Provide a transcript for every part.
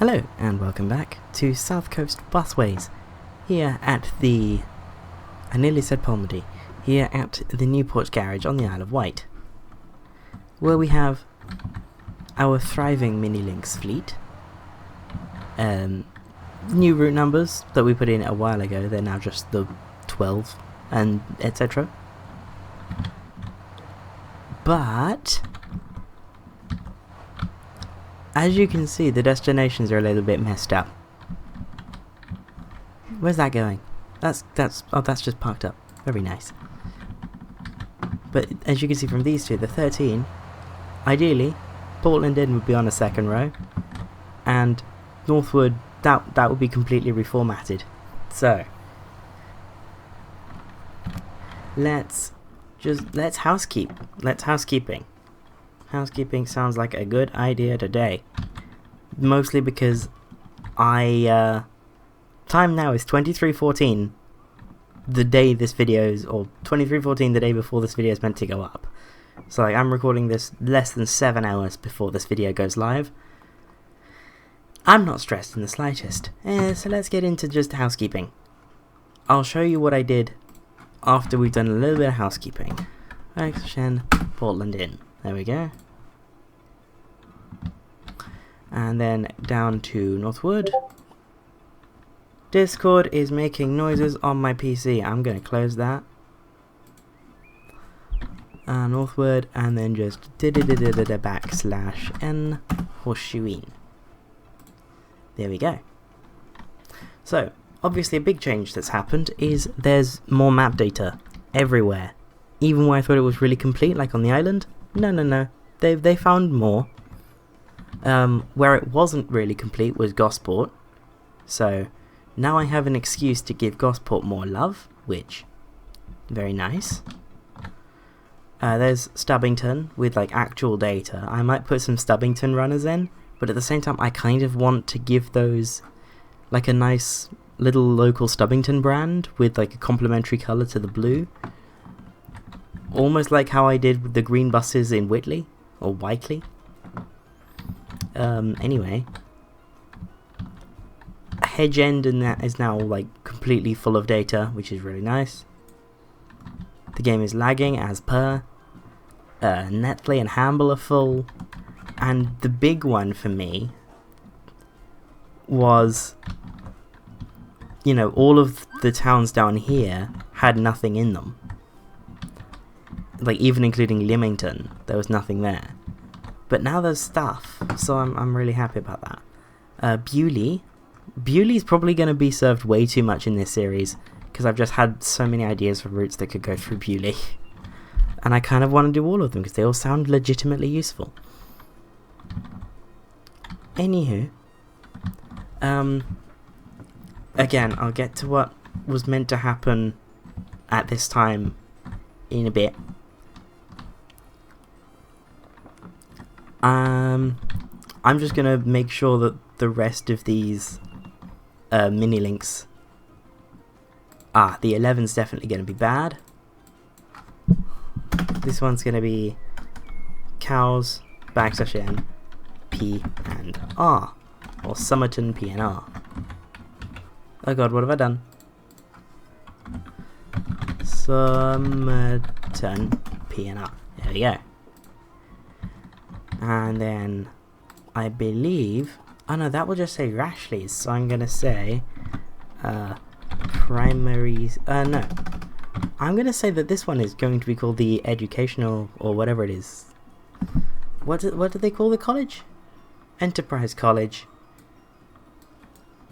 Hello and welcome back to South Coast Busways, here at the, I nearly said Palmedy, here at the Newport Garage on the Isle of Wight, where we have our thriving Mini-Lynx fleet, new route numbers that we put in a while ago, they're now just the 12 and etc. But as you can see, the destinations are a little bit messed up. Where's that going? That's just parked up. Very nice. But as you can see from these two, the 13, ideally, Portland Inn would be on a second row, and Northwood, that would be completely reformatted. So let's housekeeping. Housekeeping sounds like a good idea today. Mostly because time now is 23:14 the day this video is, or 23:14 the day before this video is meant to go up. So I'm recording this less than 7 hours before this video goes live. I'm not stressed in the slightest. So let's get into just housekeeping. I'll show you what I did after we've done a little bit of housekeeping. Action, Portland Inn. There we go. And then down to Northwood. Discord is making noises on my PC. I'm going to close that. Northwood, and then just /n horseshoeing. There we go. So, obviously a big change that's happened is there's more map data everywhere. Even where I thought it was really complete, like on the island. No. They found more. Where it wasn't really complete was Gosport. So now I have an excuse to give Gosport more love, which, very nice. There's Stubbington with like actual data. I might put some Stubbington runners in, but at the same time I kind of want to give those like a nice little local Stubbington brand with like a complementary colour to the blue. Almost like how I did with the green buses in Whitley, or Whiteley. Anyway. Hedge End and that is now like completely full of data, which is really nice. The game is lagging as per. Netley and Hamble are full. And the big one for me was, you know, all of the towns down here had nothing in them. Like, even including Lymington, there was nothing there. But now there's stuff, so I'm really happy about that. Bewley's probably going to be served way too much in this series, because I've just had so many ideas for routes that could go through Bewley. And I kind of want to do all of them, because they all sound legitimately useful. Anywho, again, I'll get to what was meant to happen at this time in a bit. I'm just gonna make sure that the rest of these mini-links, the 11's definitely gonna be bad. This one's gonna be cows, /n, P and R, or Somerton P and R. Oh god, what have I done? Somerton P and R. There we go. And then I believe, oh no, that will just say Rashley's, so I'm gonna say primaries, no, I'm gonna say that this one is going to be called the educational, or whatever it is. What do they call the college? Enterprise College.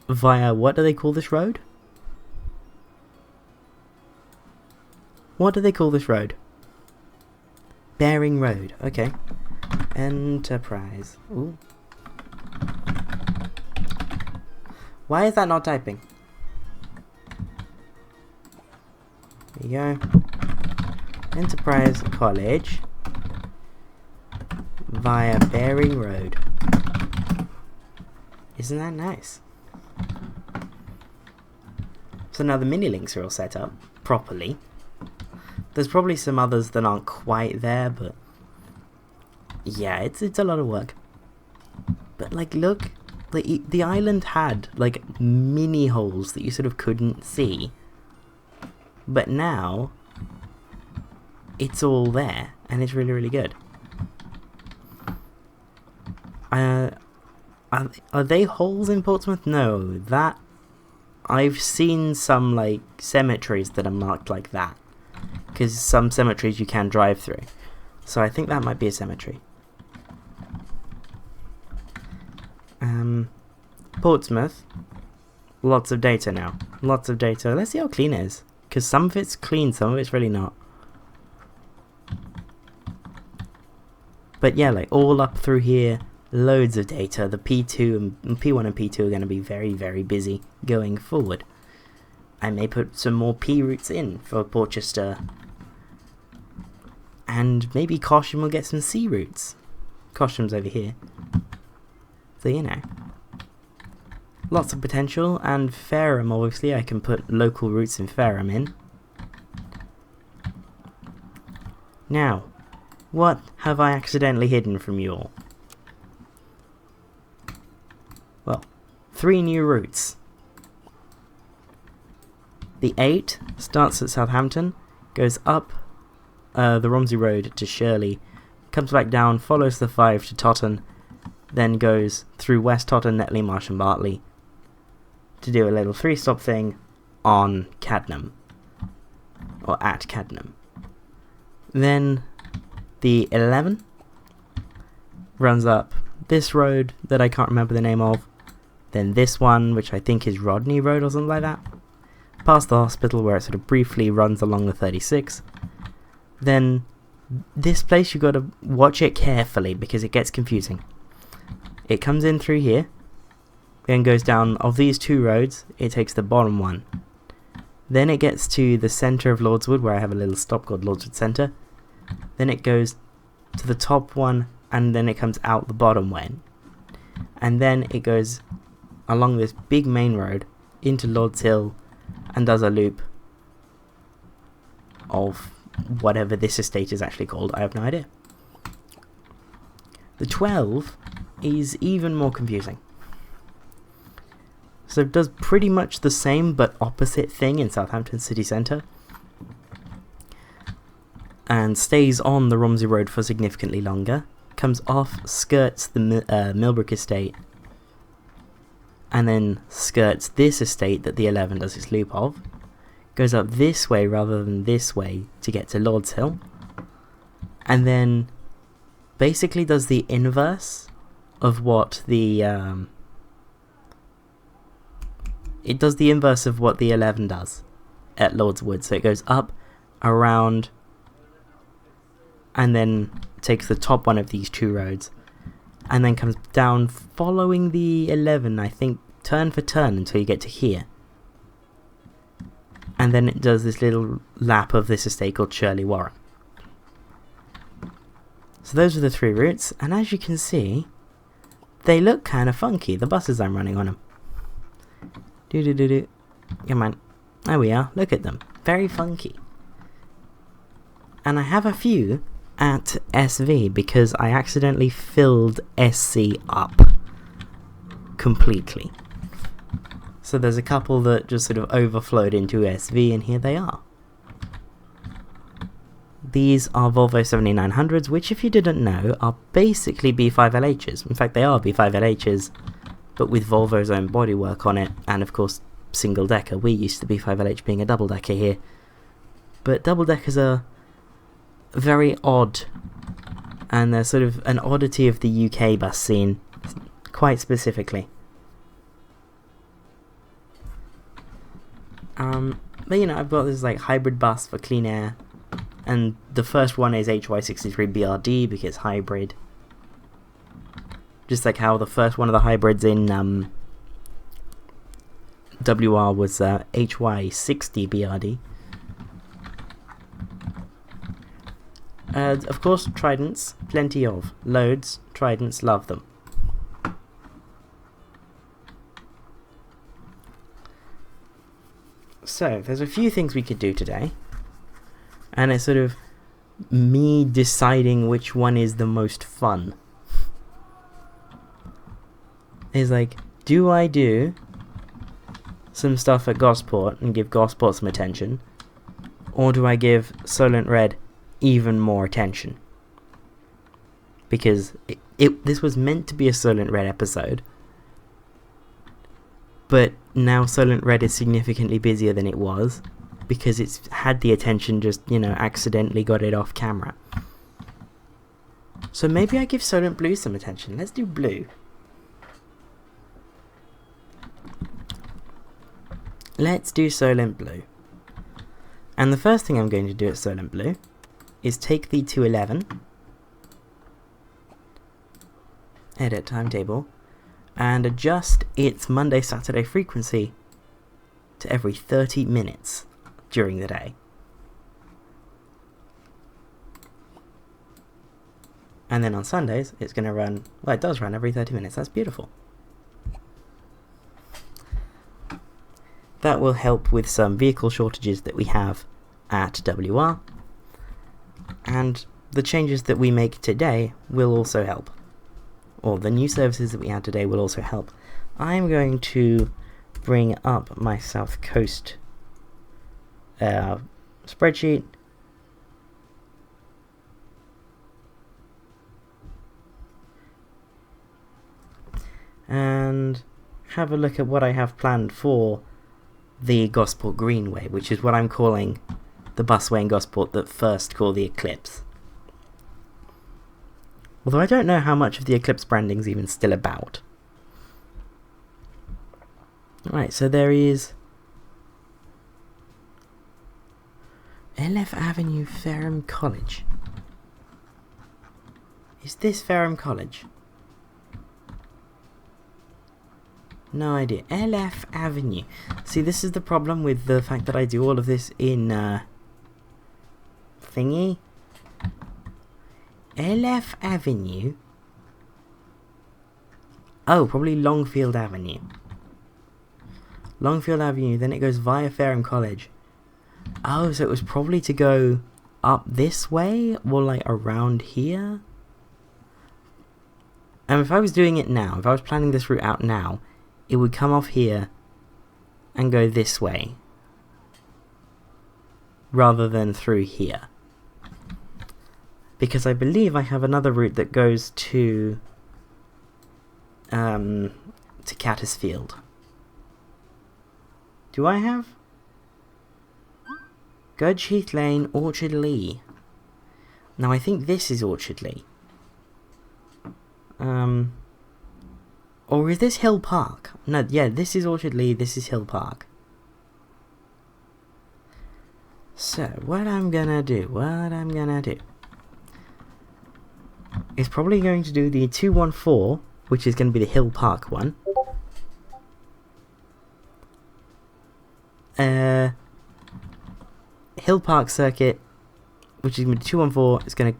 Via, what do they call this road? What do they call this road? Bering Road, okay. Enterprise. Ooh. Why is that not typing? There you go. Enterprise College via Bering Road. Isn't that nice? So now the mini-links are all set up properly. There's probably some others that aren't quite there, but yeah, it's a lot of work. But like, look the island had like mini holes that you sort of couldn't see, but now it's all there and it's really, really good. Are they holes in Portsmouth? No, that I've seen some like cemeteries that are marked like that, because some cemeteries you can drive through, so I think that might be a cemetery. Portsmouth, lots of data now. Lots of data. Let's see how clean it is, because some of it's clean, some of it's really not. But yeah, like all up through here, loads of data. The P2 and P1 and P2 are going to be very, very busy going forward. I may put some more P routes in for Portchester, and maybe Corsham will get some C routes. Corsham's over here, so you know. Lots of potential, and Fareham, obviously, I can put local routes in Fareham in. Now, what have I accidentally hidden from you all? Well, 3 new routes. The 8 starts at Southampton, goes up the Romsey Road to Shirley, comes back down, follows the 5 to Totton, then goes through West Totton, Netley, Marsh and Bartley to do a little 3-stop thing on Cadnam, or at Cadnam. Then the 11 runs up this road that I can't remember the name of, then this one, which I think is Rodney Road or something like that, past the hospital where it sort of briefly runs along the 36. Then this place, you've got to watch it carefully because it gets confusing. It comes in through here, then goes down of these 2 roads, it takes the bottom one. Then it gets to the centre of Lordswood, where I have a little stop called Lordswood Centre. Then it goes to the top one, and then it comes out the bottom one. And then it goes along this big main road into Lord's Hill and does a loop of whatever this estate is actually called. I have no idea. The 12 is even more confusing. So it does pretty much the same but opposite thing in Southampton city centre, and stays on the Romsey Road for significantly longer, comes off, skirts the Millbrook estate, and then skirts this estate that the 11 does its loop of, goes up this way rather than this way to get to Lord's Hill, and then basically does the inverse of what the it does the inverse of what the 11 does at Lordswood. So it goes up, around, and then takes the top one of these 2 roads, and then comes down following the 11, I think, turn for turn until you get to here. And then it does this little lap of this estate called Shirley Warren. So those are the 3 routes, and as you can see, they look kind of funky, the buses I'm running on them. Come on. There we are. Look at them. Very funky. And I have a few at SV because I accidentally filled SC up completely. So there's a couple that just sort of overflowed into SV, and here they are. These are Volvo 7900s, which, if you didn't know, are basically B5LHs. In fact, they are B5LHs, but with Volvo's own bodywork on it, and of course single decker. We used to B5LH being a double decker here, but double deckers are very odd, and they're sort of an oddity of the UK bus scene, quite specifically. But you know, I've got this like hybrid bus for clean air, and the first one is HY63BRD because hybrid. Just like how the first one of the hybrids in WR was HY60BRD. Of course, Tridents, plenty of. Loads, Tridents, love them. So, there's a few things we could do today, and it's sort of me deciding which one is the most fun. is like, do I do some stuff at Gosport and give Gosport some attention, or do I give Solent Red even more attention? Because this was meant to be a Solent Red episode, but now Solent Red is significantly busier than it was, because it's had the attention, just, accidentally got it off camera. So maybe I give Solent Blue some attention. Let's do Blue. Let's do Solent Blue. And the first thing I'm going to do at Solent Blue is take the 211, edit timetable, and adjust its Monday-Saturday frequency to every 30 minutes during the day. And then on Sundays, it's going to run, well, it does run every 30 minutes. That's beautiful. That will help with some vehicle shortages that we have at WR. And the changes that we make today will also help. Or the new services that we add today will also help. I'm going to bring up my South Coast spreadsheet. And have a look at what I have planned for the Gosport Greenway, which is what I'm calling the busway in Gosport that first called the Eclipse. Although I don't know how much of the Eclipse branding is even still about. Right, so there is LF Avenue, Fareham College. Is this Fareham College? No idea. LF Avenue. See, this is the problem with the fact that I do all of this in thingy. LF Avenue. Oh, probably Longfield Avenue. Longfield Avenue, then it goes via Fareham College. Oh, so it was probably to go up this way, or like around here? And if I was doing it now, if I was planning this route out now, it would come off here and go this way, rather than through here. Because I believe I have another route that goes to Caddisfield. Do I have? Gudge Heath Lane, Orchard Lea. Now I think this is Orchard Lea. Or is this Hill Park? No, yeah, this is Orchard Lea, this is Hill Park. So, what I'm gonna do is probably going to do the 214, which is going to be the Hill Park one. Hill Park circuit, which is going to be 214, it's going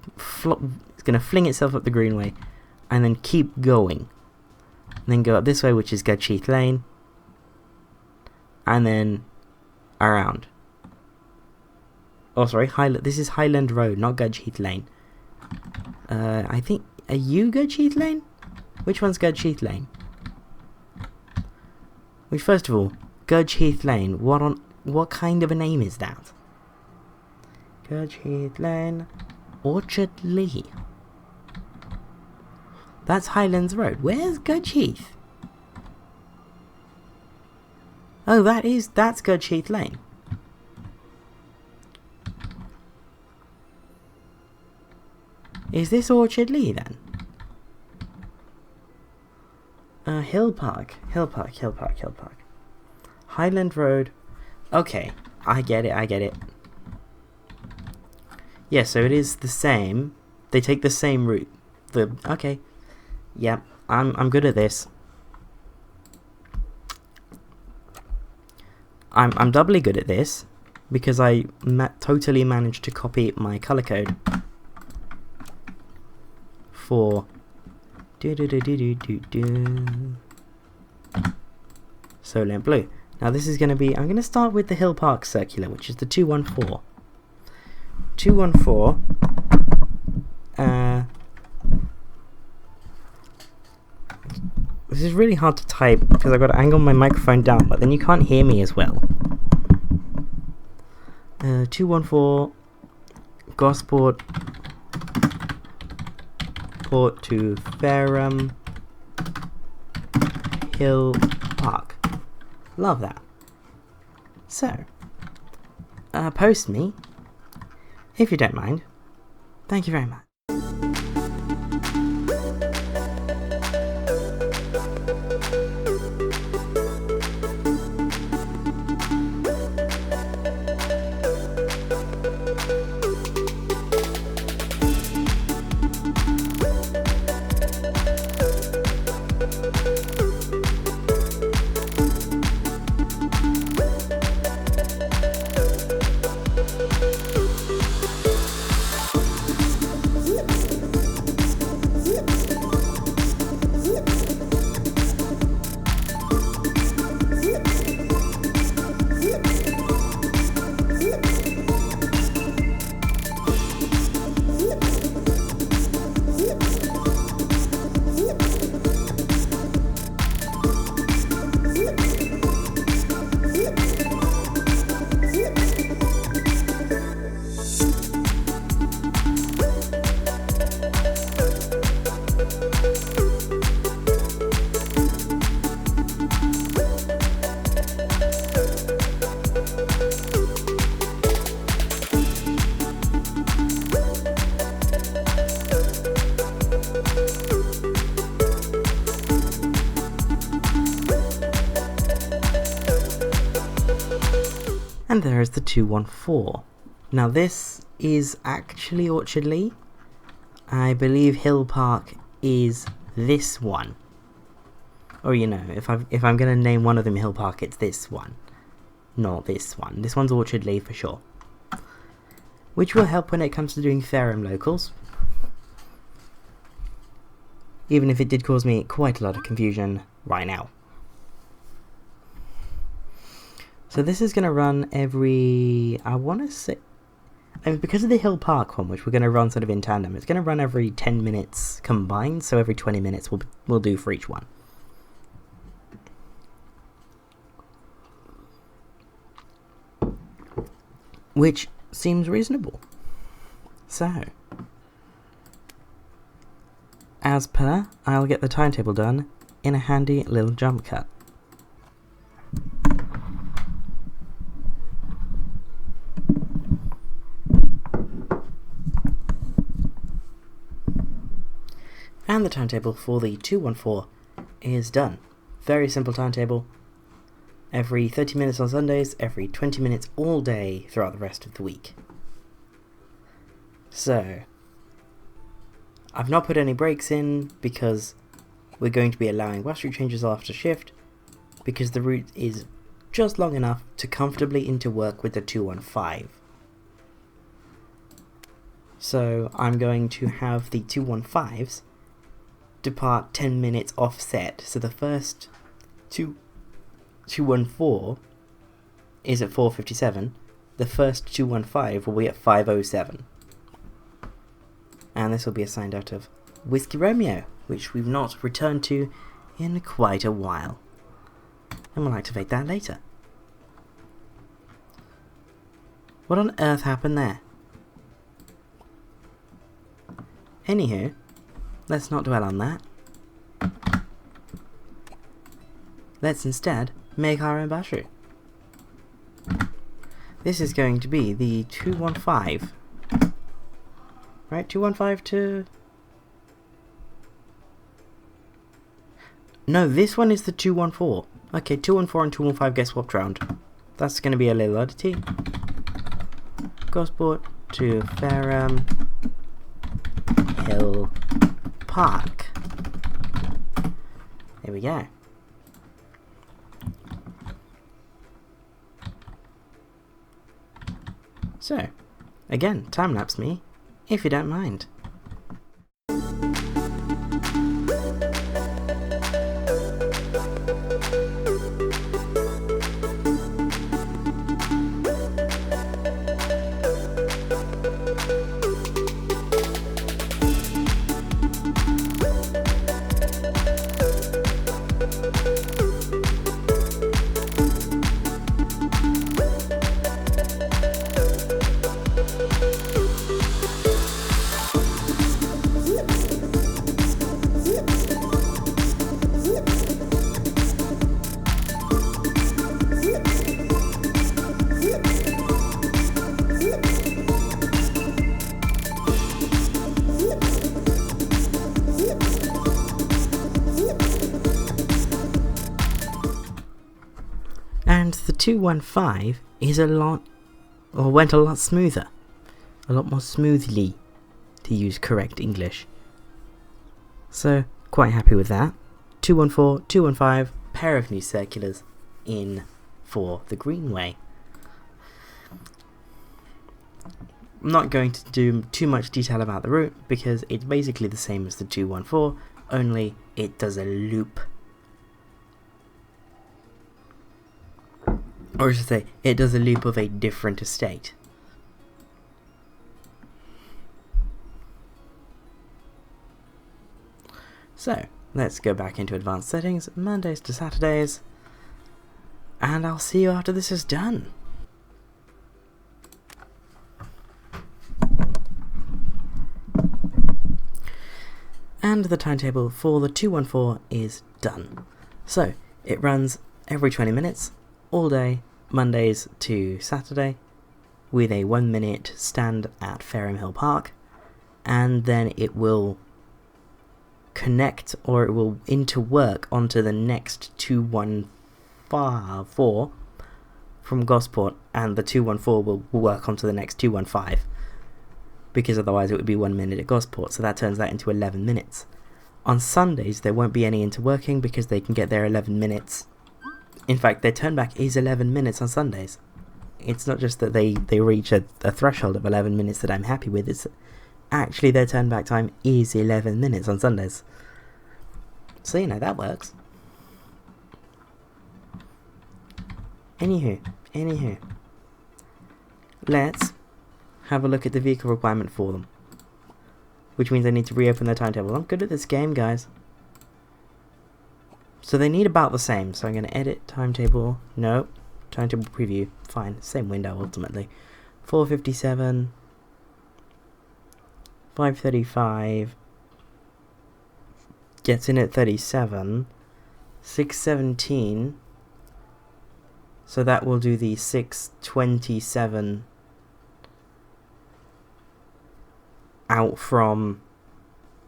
to fling itself up the Greenway, and then keep going. And then go up this way, which is Gudge Heath Lane, and then around. Oh, sorry, this is Highland Road, not Gudge Heath Lane. I think, are you Gudge Heath Lane? Which one's Gudge Heath Lane? Well, first of all, Gudge Heath Lane, what kind of a name is that? Gudge Heath Lane, Orchard Lea. That's Highlands Road. Where's Gudge Heath? Oh, that's Gudge Heath Lane. Is this Orchard Lea then? Hill Park. Highland Road. Okay, I get it. Yeah, so it is the same. They take the same route. Okay. Yep, I'm good at this. I'm doubly good at this because I totally managed to copy my color code for Solent Blue. Now this is going to be, I'm going to start with the Hill Park circular, which is the 214. 214. This This is really hard to type because I've got to angle my microphone down, but then you can't hear me as well. 214 Gosport Port to Fareham Hill Park. Love that. So, post me, if you don't mind. Thank you very much. And there is the 214. Now this is actually Orchard Lea. I believe Hill Park is this one. Or you know, if I'm gonna name one of them Hill Park, it's this one. Not this one. This one's Orchard Lea for sure. Which will help when it comes to doing Fareham locals. Even if it did cause me quite a lot of confusion right now. So this is going to run every, I want to say, because of the Hill Park one, which we're going to run sort of in tandem, it's going to run every 10 minutes combined, so every 20 minutes we'll do for each one. Which seems reasonable. So, as per, I'll get the timetable done in a handy little jump cut. And the timetable for the 214 is done. Very simple timetable. Every 30 minutes on Sundays, every 20 minutes all day throughout the rest of the week. So, I've not put any breaks in because we're going to be allowing bus route changes after shift because the route is just long enough to comfortably interwork with the 215. So, I'm going to have the 215s depart 10 minutes offset, so the first 214 is at 4:57, the first 215 will be at 5:07, and this will be assigned out of Whiskey Romeo, which we've not returned to in quite a while, and we'll activate that later. What on earth happened there? Anywho, let's not dwell on that. Let's instead make our own bus route. This is going to be the 215. Right, 215 to... No, this one is the 214. Okay, 214 and 215 get swapped round. That's going to be a little oddity. Gosport to Fareham Hill Park. There we go. So, again, time-lapse me, if you don't mind. And the 215 is went a lot smoother. A lot more smoothly, to use correct English. So, quite happy with that. 214, 215, pair of new circulars in for the Greenway. I'm not going to do too much detail about the route because it's basically the same as the 214, only it does a loop. Or I should say, it does a loop of a different estate. So, let's go back into advanced settings, Mondays to Saturdays, and I'll see you after this is done. And the timetable for the 214 is done. So, it runs every 20 minutes, all day, Mondays to Saturday, with a 1 minute stand at Fareham Hill Park, and then it will connect, or it will interwork onto the next 214 from Gosport, and the 214 will work onto the next 215, because otherwise it would be 1 minute at Gosport, so that turns that into 11 minutes. On Sundays there won't be any interworking because they can get their 11 minutes. In fact, their turnback is 11 minutes on Sundays. It's not just that they reach a threshold of 11 minutes that I'm happy with, it's actually their turnback time is 11 minutes on Sundays. So, you know, that works. Anywho. Let's have a look at the vehicle requirement for them. Which means I need to reopen their timetable. I'm good at this game, guys. So they need about the same. So I'm going to edit timetable. No. Timetable preview. Fine. Same window, ultimately. 4:57. 5:35. Gets in at 37. 6:17. So that will do the 6:27 out from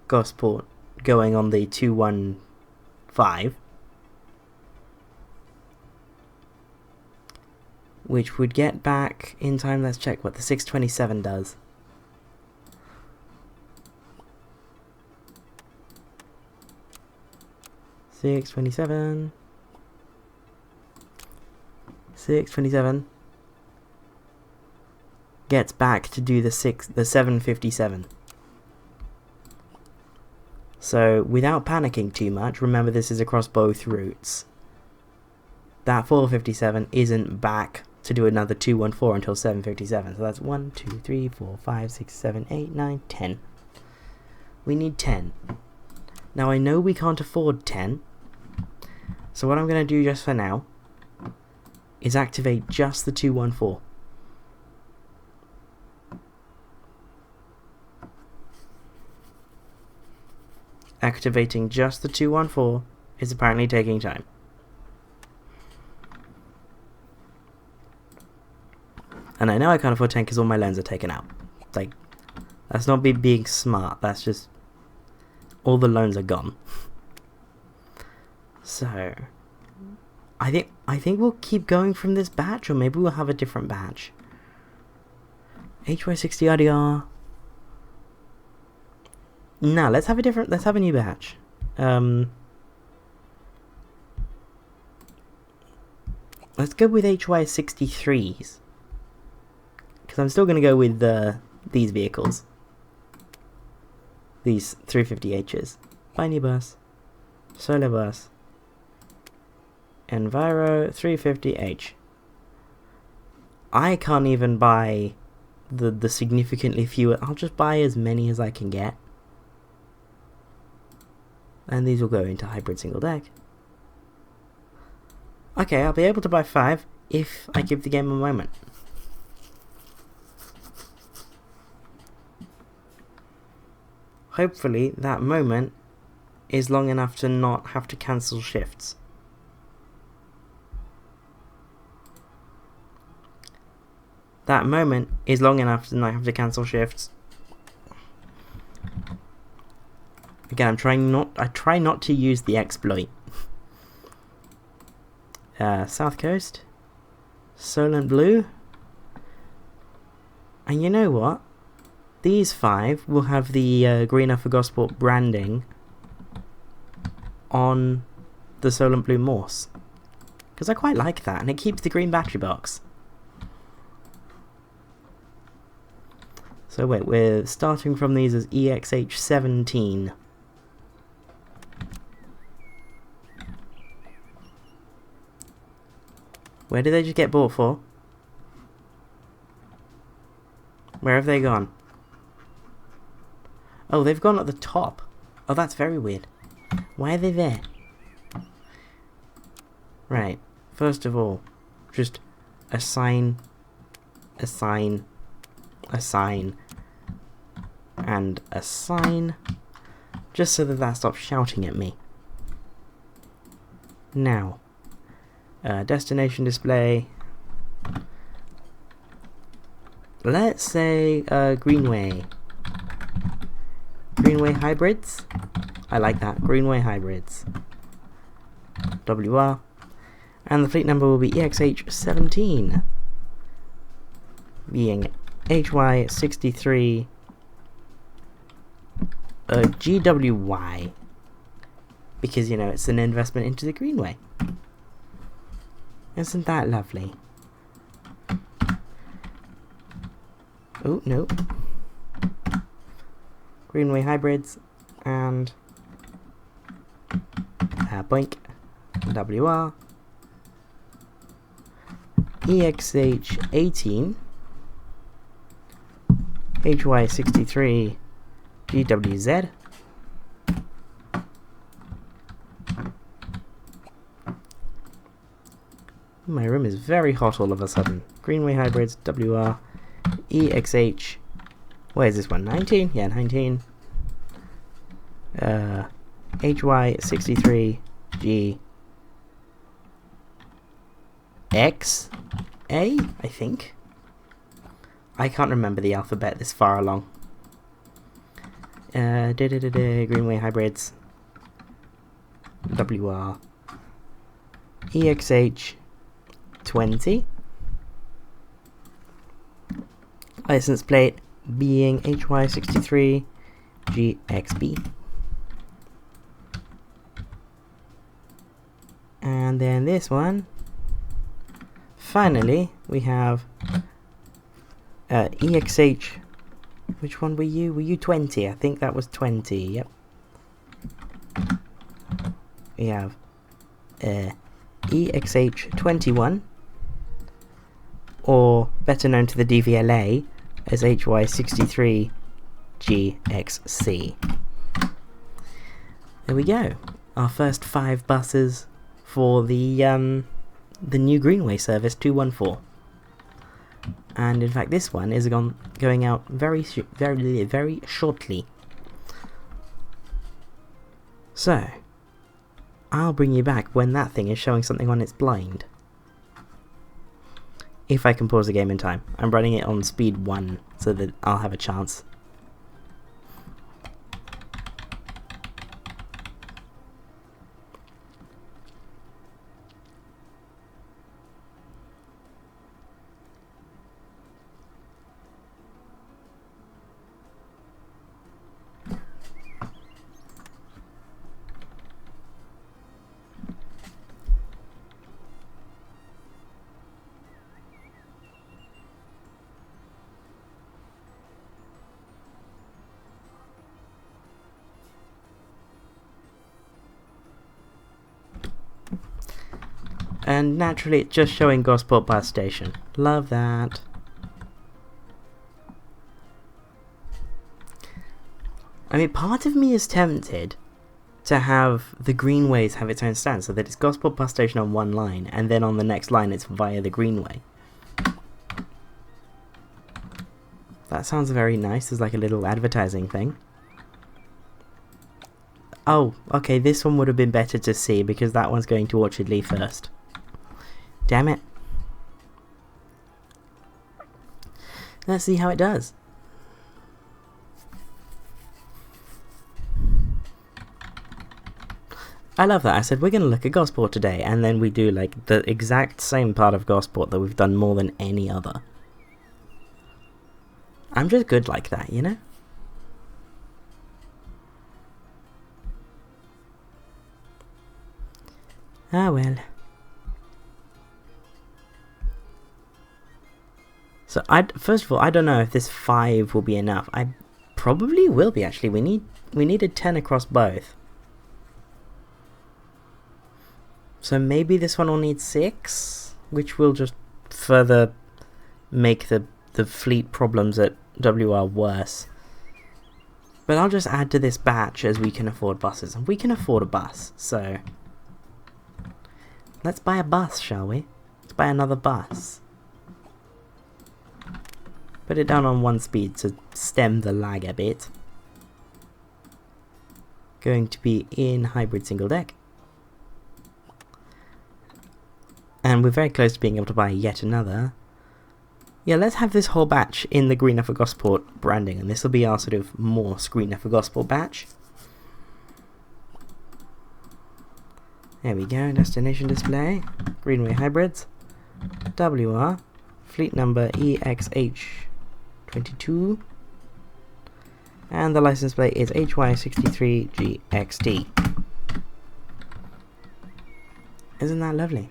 Gosport going on the 215, which would get back in time. Let's check what the 6:27 does. $6:27 gets back to do the 7:57. So without panicking too much, remember this is across both routes, that 4:57 isn't back to do another 214 until 7:57. So that's 1, 2, 3, 4, 5, 6, 7, 8, 9, 10. We need 10. Now I know we can't afford 10, so what I'm going to do just for now is activate just the 214. Activating just the 214 is apparently taking time. And I know I can't afford 10 because all my loans are taken out. Like, that's not me being smart, that's just all the loans are gone. So I think we'll keep going from this batch, or maybe we'll have a different batch. HY60 RDR. No, let's have a new batch. Let's go with HY63s. Because I'm still going to go with these vehicles. These 350Hs. Minibus. Solo bus. Enviro 350H. I can't even buy the significantly fewer. I'll just buy as many as I can get. And these will go into hybrid single deck. Okay, I'll be able to buy 5 if I give the game a moment. Hopefully that moment is long enough to not have to cancel shifts. That moment is long enough to not have to cancel shifts. Again, I try not to use the exploit. South Coast, Solent Blue. And you know what? These 5 will have the Greener for Gosport branding on the Solent Blue Morse. Because I quite like that, and it keeps the green battery box. So wait, we're starting from these as EXH17. Where did they just get bought for? Where have they gone? Oh, they've gone at the top. Oh, that's very weird. Why are they there? Right. First of all, just assign, and assign, just so that stops shouting at me. Now, destination display. Let's say Greenway. Greenway hybrids. I like that. Greenway hybrids. WR. And the fleet number will be EXH17. Being HY63 GWY. Because, you know, it's an investment into the Greenway. Isn't that lovely? Oh, no. Greenway hybrids and boink WR EXH18 HY63 GWZ. My room is very hot all of a sudden. Greenway hybrids WR EXH. Where is this one? 19? Yeah, 19. HY63 G X A, I think. I can't remember the alphabet this far along. Greenway hybrids WR EXH 20. License plate being HY63 GXB. And then this one, finally, we have EXH. Which one were you? Were you 20? I think that was 20, yep. We have EXH21, or better known to the DVLA as HY63 GXC. There we go. Our first 5 buses for the new Greenway service 214. And in fact this one is going out very shortly. So I'll bring you back when that thing is showing something on its blind. If I can pause the game in time. I'm running it on speed 1 so that I'll have a chance. And naturally it's just showing Gosport bus station. Love that. I mean, part of me is tempted to have the Greenways have its own stand, so that it's Gosport bus station on one line, and then on the next line it's via the Greenway. That sounds very nice as like a little advertising thing. Oh, okay, this one would have been better to see because that one's going to Orchard Lea first. Damn it. Let's see how it does. I love that. I said, we're going to look at Gosport today, and then we do, like, the exact same part of Gosport that we've done more than any other. I'm just good like that, you know? Ah, well. So, first of all, I don't know if this 5 will be enough. I probably will be, actually. We needed 10 across both. So maybe this one will need 6, which will just further make the fleet problems at WR worse. But I'll just add to this batch as we can afford buses. And we can afford a bus, so... let's buy a bus, shall we? Let's buy another bus. Put it down on 1 speed to stem the lag a bit. Going to be in hybrid single deck. And we're very close to being able to buy yet another. Yeah, let's have this whole batch in the Greener for Gosport branding, and this will be our sort of more Greener for Gosport batch. There we go, destination display, Greenway hybrids, WR, fleet number EXH22, and the license plate is HY63GXT. Isn't that lovely?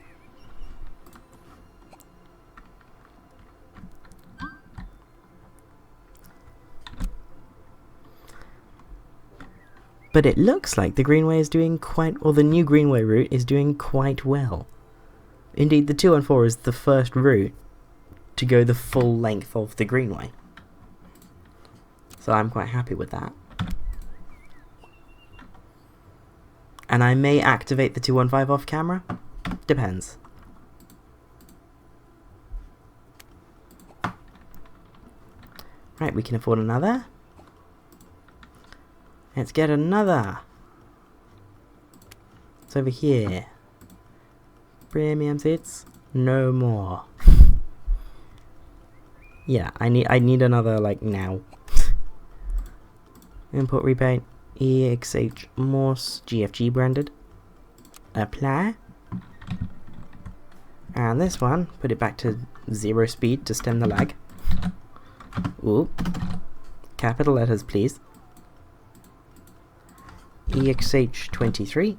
But it looks like the Greenway is doing or the new Greenway route is doing quite well. Indeed, the 214 is the first route to go the full length of the Greenway. So I'm quite happy with that. And I may activate the 215 off camera. Depends. Right, we can afford another. Let's get another. It's over here. Premium seats, no more. Yeah, I need another, like, now. Import repaint EXH Morse GFG branded. Apply. And this one, put it back to 0 speed to stem the lag. Ooh. Capital letters, please. EXH23.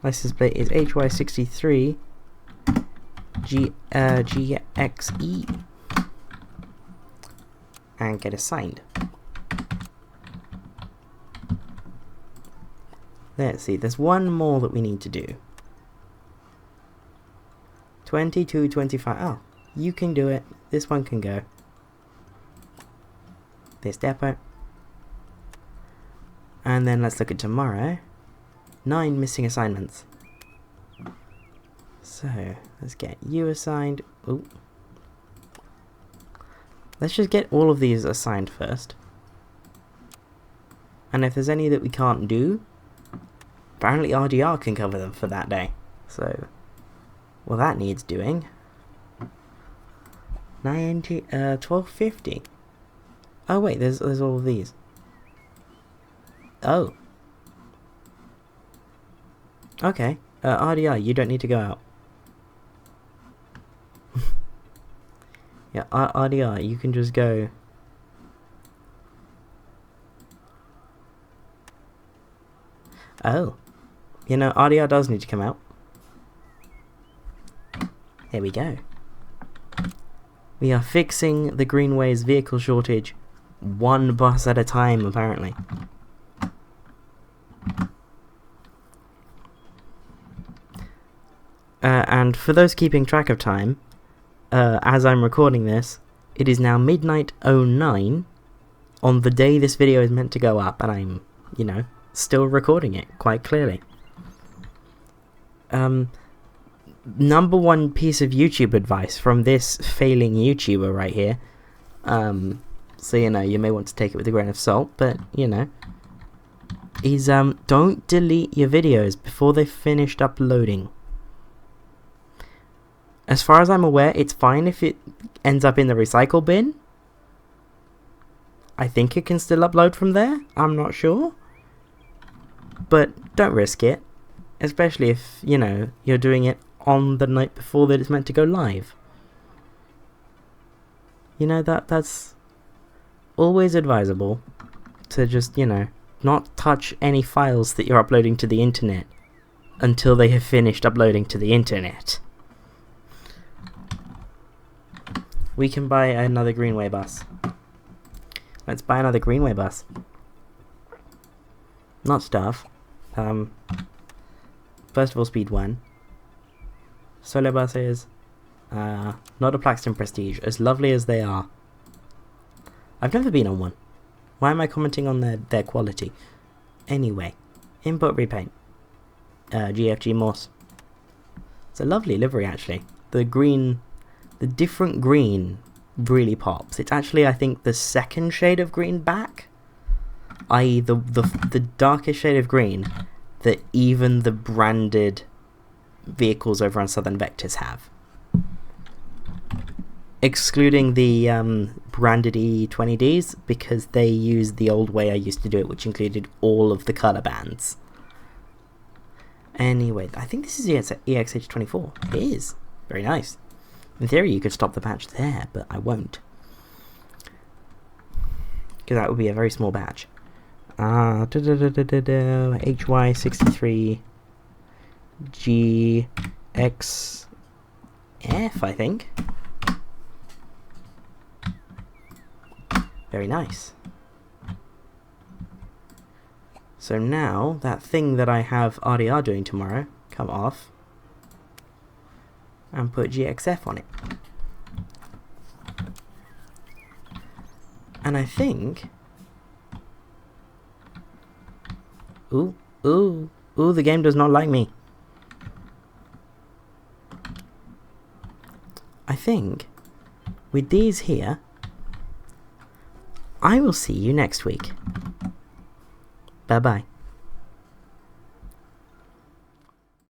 License plate is HY63 GXE. And get it signed. Let's see, there's one more that we need to do. 2225. Oh, you can do it. This one can go. This depot. And then let's look at tomorrow. 9 missing assignments. So, let's get you assigned. Ooh. Let's just get all of these assigned first. And if there's any that we can't do, apparently RDR can cover them for that day. So, well, that needs doing. 1250. Oh wait, there's all of these. Oh. Okay. RDR, you don't need to go out. Yeah, RDR, you can just go. Oh. You know, RDR does need to come out. There we go. We are fixing the Greenway's vehicle shortage 1 bus at a time, apparently. And for those keeping track of time, as I'm recording this, it is now midnight 09 on the day this video is meant to go up, and I'm, you know, still recording it quite clearly. Number 1 piece of YouTube advice from this failing YouTuber right here. So, you know, you may want to take it with a grain of salt, but, you know, is don't delete your videos before they've finished uploading. As far as I'm aware, it's fine if it ends up in the recycle bin. I think it can still upload from there. I'm not sure. but don't risk it, especially if, you know, you're doing it on the night before that it's meant to go live. You know, that's always advisable to just, you know, not touch any files that you're uploading to the internet until they have finished uploading to the internet. We can buy another Greenway bus. Let's buy another Greenway bus. Not stuff. First of all, speed 1. Solo buses. Not a Plaxton Prestige, as lovely as they are. I've never been on one. Why am I commenting on their quality? Anyway, input repaint. GFG Moss. It's a lovely livery, actually. The green, the different green really pops. It's actually, I think, the second shade of green back, i.e. the darkest shade of green that even the branded vehicles over on Southern Vectors have. Excluding the branded E20Ds, because they use the old way I used to do it, which included all of the colour bands. Anyway, I think this is EXH24. It is. Very nice. In theory, you could stop the batch there, but I won't, because that would be a very small batch. HY63 GXF, I think. Very nice. So now, that thing that I have RDR doing tomorrow, come off, and put GXF on it. And I think... Ooh, the game does not like me. I think, with these here, I will see you next week. Bye-bye.